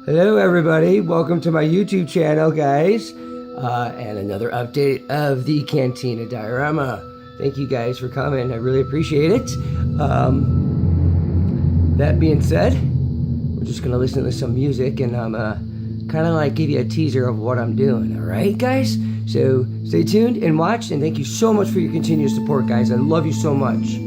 Hello everybody, welcome to my YouTube channel guys, and another update of the Cantina Diorama. Thank you guys for coming, I really appreciate it. That being said, we're just gonna listen to some music and I'm kind of like give you a teaser of what I'm doing, alright guys? So stay tuned and watch, and thank you so much for your continued support guys, I love you so much.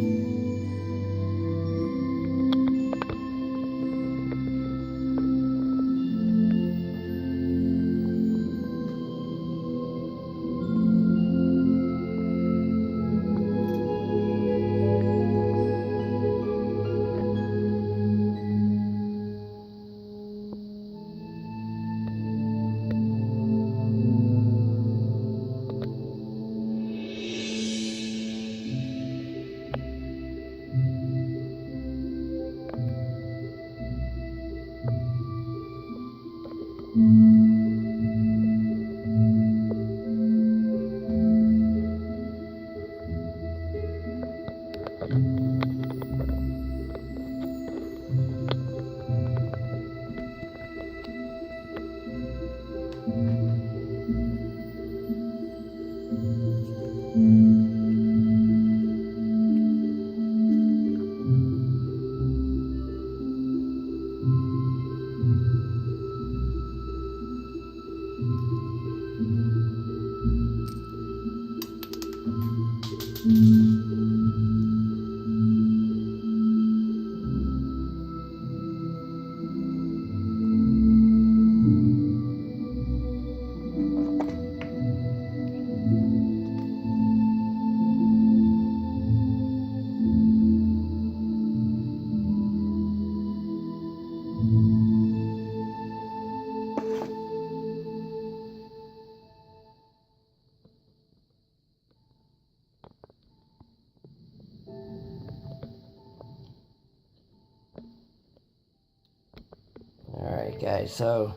Alright guys, so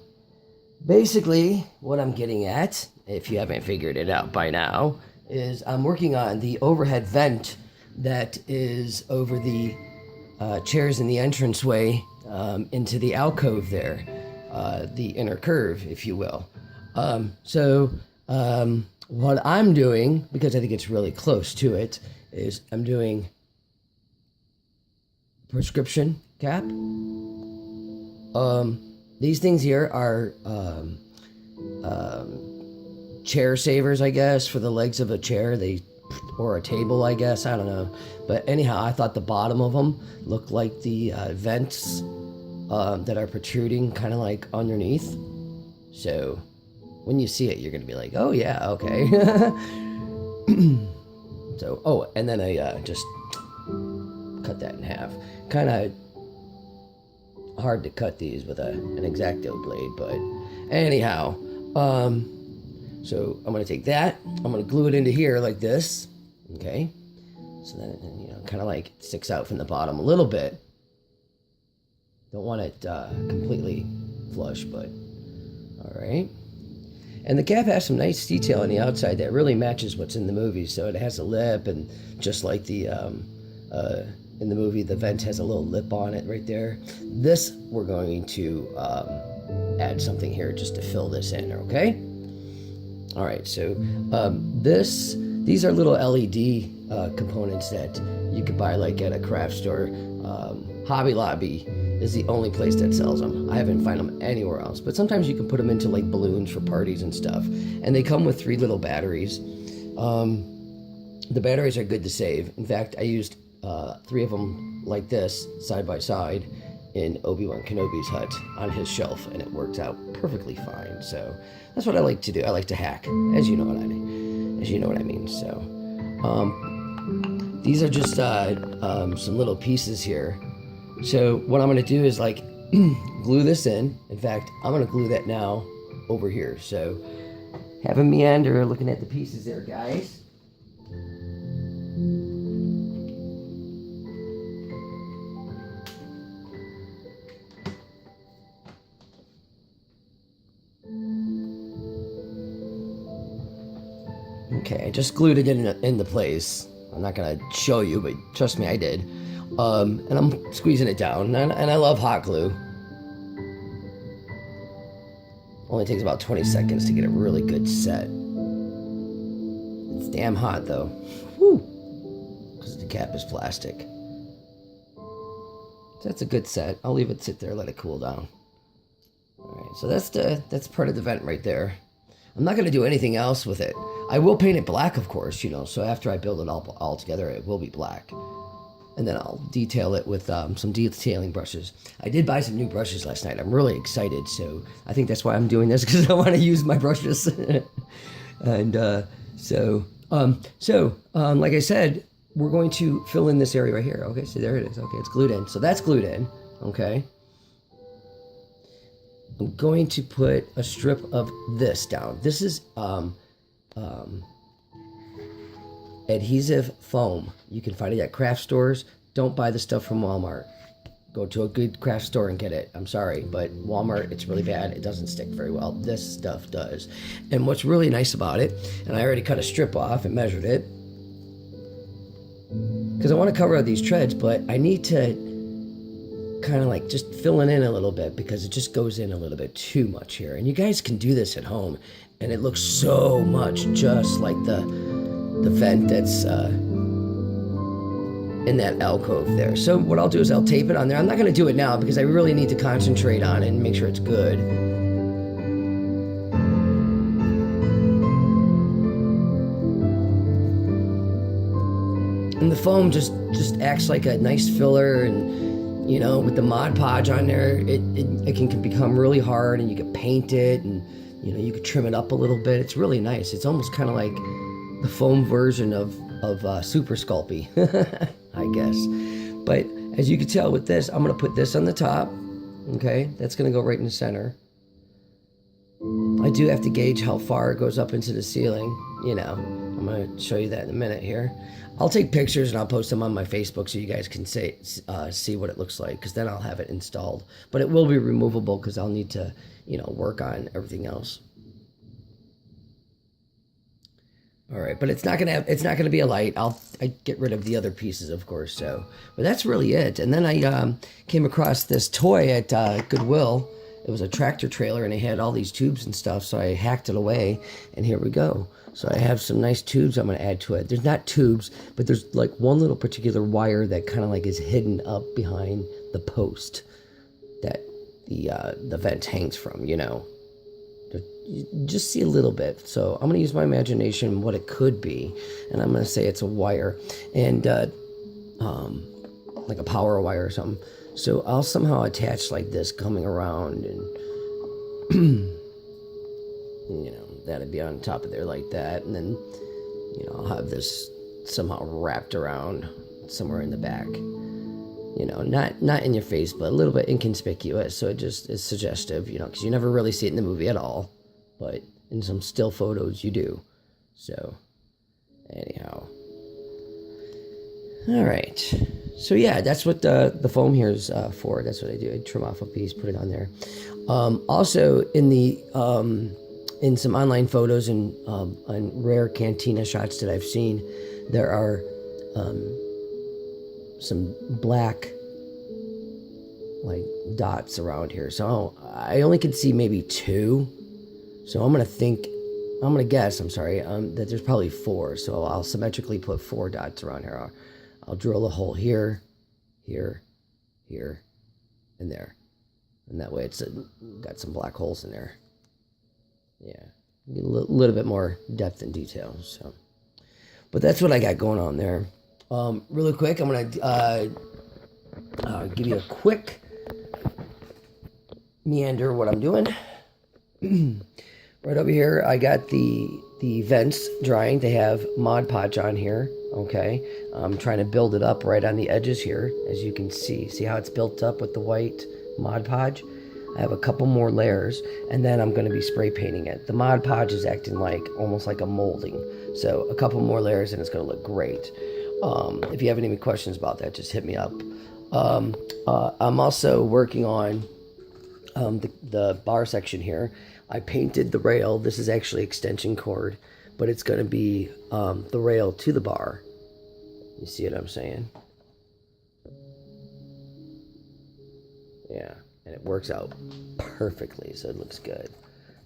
basically what I'm getting at, if you haven't figured it out by now, is I'm working on the overhead vent that is over the chairs in the entranceway into the alcove there, the inner curve, if you will. What I'm doing, because I think it's really close to it, is I'm doing prescription cap. These things here are chair savers, I guess, for the legs of a chair, or a table, I guess, I don't know. But anyhow, I thought the bottom of them looked like the vents that are protruding kind of like underneath. So when you see it, you're gonna be like, oh yeah, okay. So, oh, and then I just cut that in half. Kind of hard to cut these with an X-Acto blade, but anyhow, so I'm gonna take that, I'm gonna glue it into here like this, okay, so then it, kind of like sticks out from the bottom a little bit. Don't want it completely flush, but all right. And the cap has some nice detail on the outside that really matches what's in the movie. So it has a lip, and just like the in the movie, the vent has a little lip on it right there. This, we're going to add something here just to fill this in, okay? All right, so these are little LED components that you could buy like at a craft store. Hobby Lobby is the only place that sells them. I haven't found them anywhere else, but sometimes you can put them into like balloons for parties and stuff. And they come with 3 little batteries. The batteries are good to save. In fact, I used 3 of them like this side by side in Obi-Wan Kenobi's hut on his shelf, and it works out perfectly fine. So that's what I like to do. I like to hack, as you know what I mean. So these are just some little pieces here. So what I'm gonna do is like glue this in. In fact, I'm gonna glue that now over here. So have a meander looking at the pieces there, guys. Okay, I just glued it into place. I'm not gonna show you, but trust me, I did. And I'm squeezing it down, and I love hot glue. Only takes about 20 seconds to get a really good set. It's damn hot though. Woo! Because the cap is plastic. So that's a good set. I'll leave it sit there, let it cool down. Alright, so that's part of the vent right there. I'm not going to do anything else with it. I will paint it black, of course, you know, so after I build it all together, it will be black. And then I'll detail it with some detailing brushes. I did buy some new brushes last night. I'm really excited, so I think that's why I'm doing this, because I want to use my brushes. And like I said, we're going to fill in this area right here. Okay, so there it is. Okay, it's glued in. So that's glued in, okay? I'm going to put a strip of this down. This is adhesive foam. You can find it at craft stores. Don't buy the stuff from Walmart. Go to a good craft store and get it. I'm sorry, but Walmart, it's really bad. It doesn't stick very well. This stuff does. And what's really nice about it, and I already cut a strip off and measured it, because I want to cover these treads, but I need to kind of like just fill it in a little bit, because it just goes in a little bit too much here. And you guys can do this at home, and it looks so much just like the vent that's in that alcove there. So what I'll do is I'll tape it on there. I'm not going to do it now because I really need to concentrate on it and make sure it's good. And the foam just acts like a nice filler, and you know, with the Mod Podge on there, it can become really hard, and you can paint it, and you know, you could trim it up a little bit. It's really nice. It's almost kind of like the foam version of Super Sculpey, I guess. But as you can tell with this, I'm going to put this on the top. Okay, that's going to go right in the center. I do have to gauge how far it goes up into the ceiling. You know, I'm going to show you that in a minute here. I'll take pictures and I'll post them on my Facebook so you guys can see what it looks like, because then I'll have it installed. But it will be removable because I'll need to, you know, work on everything else. All right, but it's not gonna be a light. I get rid of the other pieces, of course. So, but that's really it. And then I came across this toy at Goodwill. It was a tractor trailer, and it had all these tubes and stuff. So I hacked it away, and here we go. So I have some nice tubes I'm gonna add to it. There's not tubes, but there's like one little particular wire that kind of like is hidden up behind the post that the vent hangs from. You know. You just see a little bit. So I'm going to use my imagination what it could be, and I'm going to say it's a wire, and like a power wire or something. So I'll somehow attach like this coming around, and you know, that'd be on top of there like that, and then you know, I'll have this somehow wrapped around somewhere in the back. You know, not in your face, but a little bit inconspicuous, so it just is suggestive, you know, because you never really see it in the movie at all, but in some still photos you do. So, anyhow. All right. So yeah, that's what the foam here is for. That's what I do. I trim off a piece, put it on there. Also, in some online photos and rare cantina shots that I've seen, there are some black like dots around here. So I only can see maybe 2. So I'm gonna guess, that there's probably 4. So I'll symmetrically put 4 dots around here. I'll drill a hole here, here, here, and there. And that way it's got some black holes in there. Yeah, get a little bit more depth and detail. So, but that's what I got going on there. Really quick, I'm gonna give you a quick meander of what I'm doing. Right over here, I got the vents drying. They have Mod Podge on here. Okay, I'm trying to build it up right on the edges here, as you can see. See how it's built up with the white Mod Podge? I have a couple more layers, and then I'm going to be spray painting it. The Mod Podge is acting like almost like a molding, so a couple more layers and it's going to look great. If you have any questions about that, just hit me up. I'm also working on the bar section here. I painted the rail. This is actually extension cord, but it's going to be the rail to the bar. You see what I'm saying? Yeah, and it works out perfectly, so it looks good.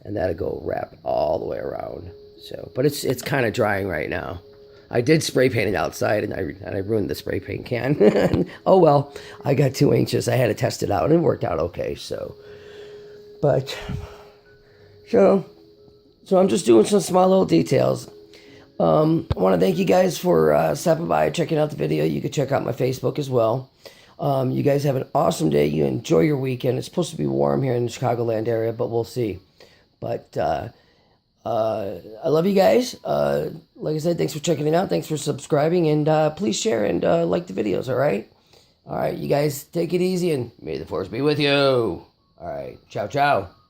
and that'll go wrap all the way around. So, but it's kind of drying right now. I did spray paint it outside, and I ruined the spray paint can. Oh well, I got too anxious. I had to test it out, and it worked out okay. So, but so I'm just doing some small little details. I want to thank you guys for stopping by, checking out the video. You can check out my Facebook as well. You guys have an awesome day. You enjoy your weekend. It's supposed to be warm here in the Chicagoland area, but we'll see. But I love you guys. Like I said, thanks for checking it out. Thanks for subscribing, and please share and like the videos, all right? All right, you guys take it easy, and may the force be with you. All right, ciao, ciao.